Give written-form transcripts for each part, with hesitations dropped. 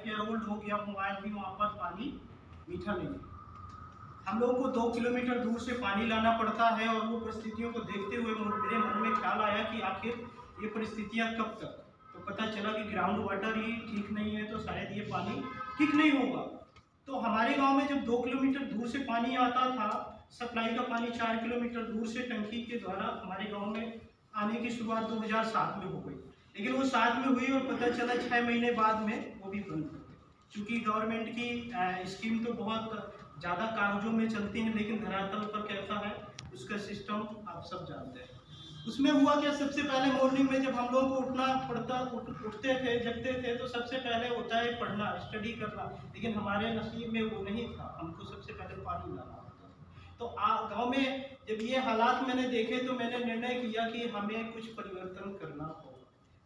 Year old हो गया mobile भी, वहाँ पर पानी मीठा नहीं है। हम लोगों को 2 किलोमीटर दूर से पानी लाना पड़ता है और वो परिस्थितियों को देखते हुए मेरे मन में ख्याल आया कि आखिर ये परिस्थितियाँ कब तक। तो पता चला कि ग्राउंड वाटर ही ठीक नहीं है तो शायद ये पानी ठीक नहीं होगा। तो हमारे गांव में जब 2 किलोमीटर दूर से पानी आता था, सप्लाई का पानी 4 किलोमीटर दूर से टंकी के द्वारा हमारे गांव में आने की शुरुआत 2007 में हो गई। लेकिन वो 7 में हुई और पता चला 6 महीने बाद में वो भी बंद हो गई। क्योंकि गवर्नमेंट की स्कीम तो बहुत ज़्यादा कागजों में चलती है, लेकिन धरातल पर कैसा है उसका सिस्टम आप सब जानते हैं। उसमें हुआ क्या, सबसे पहले मॉर्निंग में जब हम लोग को उठना पड़ता, उठते थे जगते थे तो सबसे पहले होता है पढ़ना, स्टडी करना। लेकिन हमारे नसीब में वो नहीं था, हमको सबसे पहले पानी लाना होता था। तो गांव में जब ये हालात मैंने देखे तो मैंने निर्णय किया कि हमें कुछ परिवर्तन करना होगा।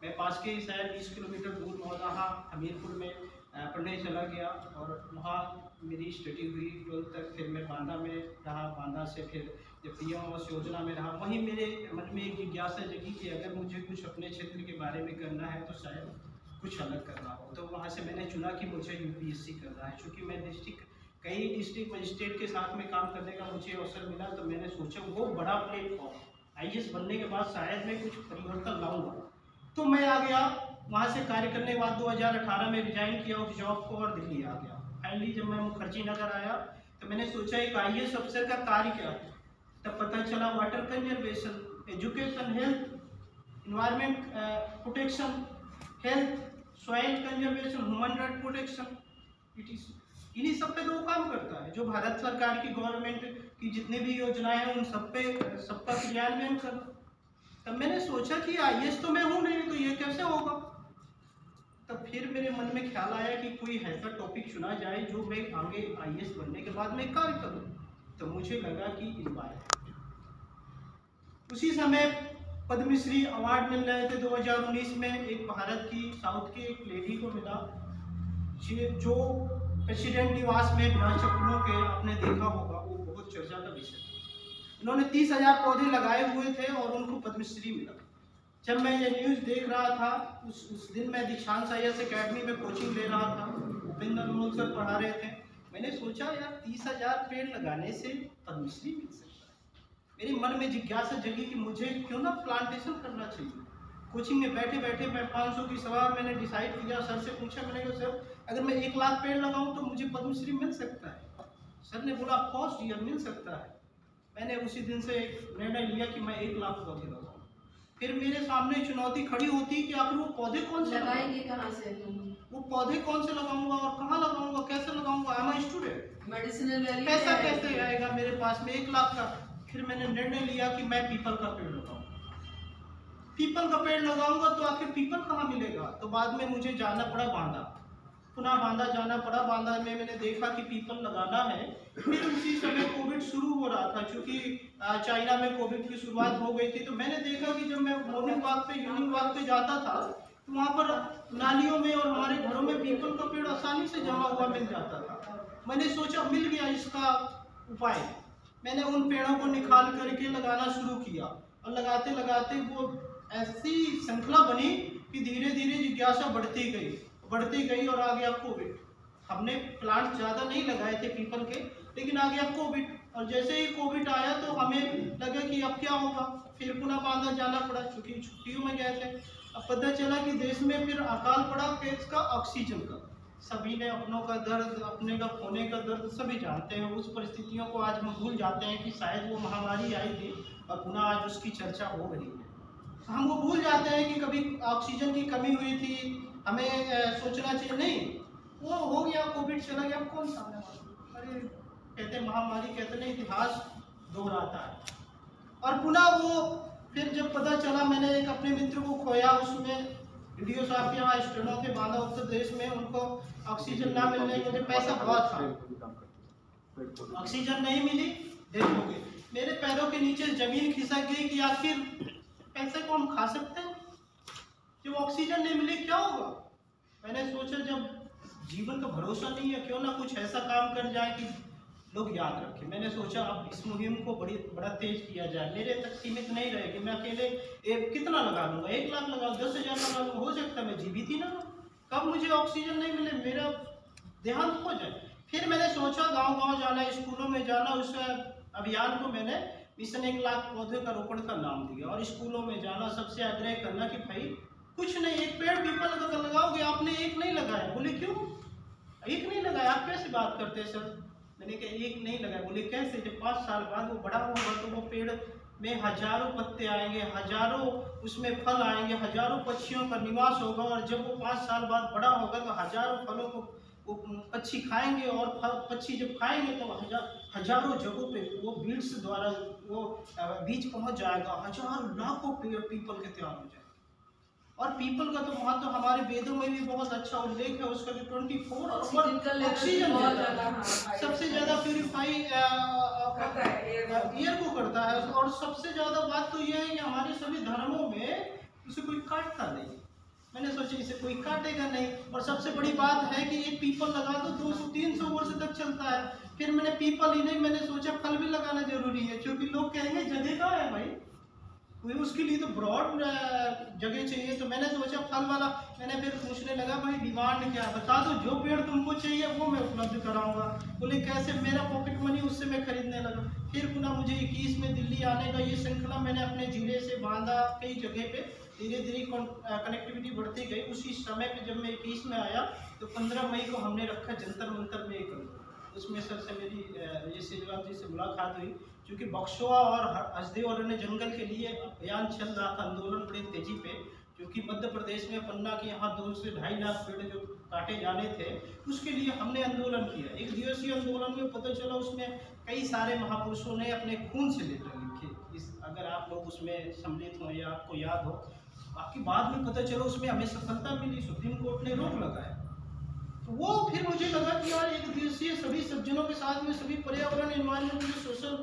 मैं पास के शहर 20 किलोमीटर दूर मौदाहा हमीरपुर में पढ़ने चला गया और वहाँ मेरी स्टडी हुई 12th तक। फिर मैं बांदा में रहा, बांदा से फिर जब पीएम आवास योजना में रहा, वहीं मेरे मन में एक जिज्ञासा जगी कि अगर मुझे कुछ अपने क्षेत्र के बारे में करना है तो शायद कुछ अलग करना हो। तो वहाँ से मैंने चुना कि मुझे यूपीएससी करना है। चूँकि मैं कई डिस्ट्रिक्ट मजिस्ट्रेट के साथ में काम करने का मुझे अवसर मिला, तो मैंने सोचा वो बड़ा प्लेटफॉर्म आईएएस बनने के बाद शायद मैं कुछ परिवर्तन लाऊंगा। तो मैं आ गया वहाँ से कार्य करने के बाद 2018 में रिजाइन किया उस जॉब को और दिल्ली आ गया। फाइनली जब मैं मुखर्जी नगर आया तो मैंने सोचा एक आईएएस अफसर का कार्य क्या है। तब पता चला water conservation, education, health, environment protection, health, soil conservation, human right protection, इन्हीं सब पे तो वो काम करता है। जो भारत सरकार की गवर्नमेंट की जितनी भी योजनाएं हैं उन सब पे सबका क्रियान्वयन करना। तब मैंने सोचा कि आईएएस तो मैं हूँ नहीं, तो ये कैसे होगा। तब फिर मेरे मन में ख्याल आया कि कोई ऐसा टॉपिक चुना जाए जो मैं आगे आईएएस बनने के बाद मैं कार्य करूँ। तो मुझे लगा कि इन्वायरमेंट। उसी समय पद्मश्री अवार्ड मिल रहे थे 2019 में। एक भारत की साउथ की एक लेडी को मिला जो प्रेसिडेंट निवास में बिना चप्पलों के आपने देखा होगा, वो बहुत चर्चा का विषय था। उन्होंने 30,000 पौधे लगाए हुए थे और उनको पद्मश्री मिला। जब मैं ये न्यूज़ देख रहा था उस दिन मैं दीक्षांत आईएएस अकेडमी में कोचिंग ले रहा था, उपेंद्र अनमोल सर पढ़ा रहे थे। मैंने सोचा यार 30,000 पेड़ लगाने से पद्मश्री मिल सकता है। मेरे मन में जिज्ञासा जगी कि मुझे क्यों ना प्लांटेशन करना चाहिए। कोचिंग में बैठे बैठे मैं 500 की सभा मैंने डिसाइड किया। सर से पूछा, मैंने कहा सर अगर मैं 1 लाख पेड़ लगाऊं तो मुझे पद्मश्री मिल सकता है। सर ने बोला ऑफ कोर्स डियर मिल सकता है। मैंने उसी दिन से निर्णय लिया कि मैं 1 लाख पौधे लगाऊं। फिर मेरे सामने चुनौती खड़ी होती कि आखिर वो पौधे कौन से लगाएंगे, कहाँ से वो पौधे कौन से लगाऊंगा और कहाँ लगाऊंगा, कैसे लगाऊंगा। I am a student, medicinal value पैसा कैसे आएगा मेरे पास में 1 लाख का। फिर मैंने निर्णय लिया कि मैं पीपल का पेड़ लगाऊंगा। पीपल का पेड़ लगाऊंगा तो आखिर पीपल कहाँ मिलेगा। तो बाद में मुझे जाना पड़ा बांदा, पुनः बांदा जाना पड़ा। बांदा में मैंने देखा कि पीपल लगाना है। फिर उसी समय कोविड शुरू हो रहा था, क्योंकि चाइना में कोविड की शुरुआत हो गई थी। तो मैंने देखा कि जब मैं मॉर्निंग वॉक पे इवनिंग वॉक पे जाता था तो वहाँ पर नालियों में और हमारे घरों में पीपल का पेड़ आसानी से जमा हुआ मिल जाता था। मैंने सोचा मिल गया इसका उपाय। मैंने उन पेड़ों को निकाल करके लगाना शुरू किया और लगाते लगाते वो ऐसी श्रृंखला बनी कि धीरे धीरे जिज्ञासा बढ़ती गई और आ गया कोविड। हमने प्लांट ज़्यादा नहीं लगाए थे पीपल के, लेकिन आ गया कोविड। और जैसे ही कोविड आया तो हमें लगा कि अब क्या होगा। फिर पुनः बांदा जाना पड़ा, चूँकि छुट्टियों में गए थे। अब पता चला कि देश में फिर अकाल पड़ा गैस का, ऑक्सीजन का। सभी ने अपनों का दर्द, अपने का खोने का दर्द सभी जानते हैं। उस परिस्थितियों को आज हम भूल जाते हैं कि शायद वो महामारी आई थी और पुनः आज उसकी चर्चा हो रही है। हम वो भूल जाते हैं कि कभी ऑक्सीजन की कमी हुई थी, हमें सोचना चाहिए। नहीं, वो हो गया, कोविड चला गया, कौन सा अरे कहते महामारी, कहते नहीं इतिहास दोहराता है। और पुनः वो फिर जब पता चला, मैंने एक अपने मित्र को खोया। उसमें वीडियो साहब के यहाँ स्टूडेंट थे बांदा उत्तर प्रदेश में, उनको ऑक्सीजन ना मिलने की वजह पैसा बहुत था, ऑक्सीजन नहीं मिली, डेथ हो गई। मेरे पैरों के नीचे जमीन खिसक गई कि आखिर पैसे को हम खा सकते हैं, जब ऑक्सीजन नहीं मिले क्या होगा। मैंने सोचा जब जीवन का भरोसा नहीं है, क्यों ना कुछ ऐसा काम कर जाए कि लोग याद रखें। मैंने सोचा अब इस मुहिम को बड़ा तेज किया जाए। मेरे तक सीमित नहीं रहेगी, मैं अकेले कितना लगा दूंगा, 1 लाख लगा, 10,000 लगा दूंगा, हो सकता है मैं जीवित ही ना कब मुझे ऑक्सीजन नहीं मिले, मेरा देहांत हो जाए। फिर मैंने सोचा गांव-गांव जाना, स्कूलों में जाना। उस अभियान को मैंने मिशन 1 लाख पौधे का रोपण का नाम दिया और स्कूलों में जाना, सबसे आग्रह करना कि भाई कुछ नहीं, एक पेड़ पीपल का लगाओगे, आपने एक नहीं लगाया। बोले क्यों एक नहीं लगाया, आप कैसे बात करते हैं सर? मैंने कहा एक नहीं लगाया। बोले कैसे? जब 5 साल बाद वो बड़ा होगा तो वो पेड़ में हजारों पत्ते आएंगे, हजारों उसमें फल आएंगे, हजारों पक्षियों का निवास होगा और जब वो 5 साल बाद बड़ा होगा तो हजारों फलों को वो पक्षी खाएंगे और पक्षी जब खाएंगे तो हजारों जगहों पे वो बीड्स द्वारा वो बीज पहुंच जाएगा, हजारों लाखों पेड़ पीपल के तैयार हो जाएंगे। और पीपल का तो महत्व हमारे वेदों में भी बहुत अच्छा उल्लेख है उसका, भी 24 ऑक्सीजन देता है, सबसे ज्यादा प्यूरिफाई एयर को करता है। और सबसे ज्यादा बात तो यह है कि हमारे सभी धर्मों में उसे कोई काटता नहीं। मैंने सोचा इसे कोई काटेगा नहीं। और सबसे बड़ी बात है कि ये पीपल लगा दो 200-300 वर्ष तक चलता है। फिर मैंने पीपल ही नहीं, मैंने सोचा फल भी लगाना जरूरी है, क्योंकि लोग कहेंगे जगह कहाँ है भाई, उसके लिए तो ब्रॉड जगह चाहिए। तो मैंने सोचा फल वाला। मैंने फिर पूछने लगा भाई डिमांड क्या, बता दो जो पेड़ तुमको चाहिए वो मैं उपलब्ध कराऊंगा। बोले कैसे? मेरा पॉकेट मनी, उससे मैं खरीदने लगा। फिर पुनः मुझे 21 में दिल्ली आने का ये श्रृंखला मैंने अपने जिले से बांधा कई जगह पे, धीरे धीरे कनेक्टिविटी बढ़ती गई। उसी समय पे जब मैं 21 में आया तो 15 मई को हमने रखा जंतर मंतर में एक, उसमें सर से मेरी ये सेजवाल जी से मुलाकात हुई, क्योंकि बक्सवा और हसदेव अरण्य जंगल के लिए अभियान चल रहा था, आंदोलन बड़े तेजी पे, क्योंकि मध्य प्रदेश में पन्ना के यहाँ 2 से 2.5 लाख पेड़ जो काटे जाने थे, उसके लिए हमने आंदोलन किया। 1 दिवसीय आंदोलन में पता चला उसमें कई सारे महापुरुषों ने अपने खून से लेटर लिखे। इस अगर आप लोग उसमें सम्मिलित हो या आपको याद हो, बाकी बाद में पता चला उसमें हमें सफलता मिली, सुप्रीम कोर्ट ने रोक लगाया। तो वो फिर मुझे लगा कि यार 1 दिवसीय सभी सज्जनों के साथ में, सभी पर्यावरण एनवायरमेंट सोशल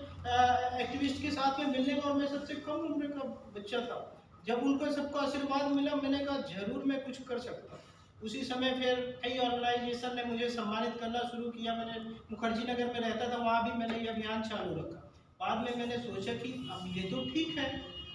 एक्टिविस्ट के साथ में मिलने का, और मैं सबसे कम उम्र का बच्चा था। जब उनका सबका आशीर्वाद मिला, मैंने कहा जरूर मैं कुछ कर सकता। उसी समय फिर कई ऑर्गेनाइजेशन ने मुझे सम्मानित करना शुरू किया। मैंने मुखर्जी नगर में रहता था, वहाँ भी मैंने ये अभियान चालू रखा। बाद में मैंने सोचा कि अब ये तो ठीक है,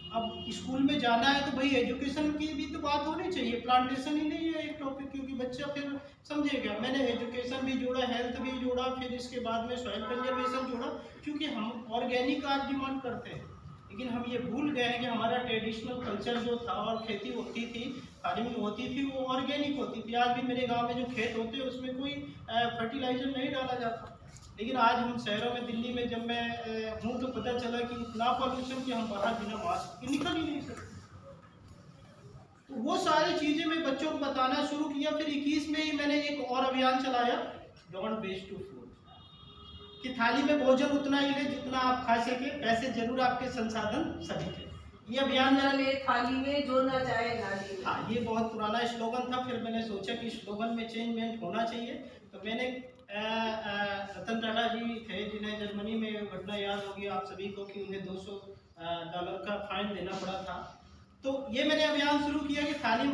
अब स्कूल में जाना है तो भाई एजुकेशन की भी तो बात होनी चाहिए, प्लांटेशन ही नहीं है एक टॉपिक, क्योंकि बच्चा फिर समझेगा। मैंने एजुकेशन भी जोड़ा, हेल्थ भी जोड़ा, फिर इसके बाद में सॉइल कंजर्वेशन जोड़ा, क्योंकि हम ऑर्गेनिक आज डिमांड करते हैं, लेकिन हम ये भूल गए हैं कि हमारा ट्रेडिशनल कल्चर जो था और खेती होती थी, फार्मिंग होती थी, वो ऑर्गेनिक होती थी। आज भी मेरे गाँव में जो खेत होते हैं उसमें कोई फर्टिलाइजर नहीं डाला जाता। लेकिन आज हम शहरों में, दिल्ली में जब मैं हूँ तो पता चला कि इतना पॉल्यूशन कि हम बाहर बिना मास्क के निकल ही नहीं सकते। तो वो सारी चीज़ें मैं बच्चों को बताना शुरू किया। फिर 21 में ही मैंने एक और अभियान चलाया, डोंट वेस्ट टू फूड, कि थाली में भोजन उतना ही ले जितना आप खा सके, पैसे जरूर आपके संसाधन सभी के। ये अभियान थाली में जो ना जाए नाली में। हाँ, ये बहुत पुराना स्लोगन था। फिर मैंने सोचा कि स्लोगन में चेंजमेंट होना चाहिए। तो मैंने रतन टाटा जी थे, जिन्हें जर्मनी में घटना याद होगी आप सभी को कि उन्हें $200 का फाइन देना पड़ा था। तो ये मैंने अभियान शुरू किया कि थाली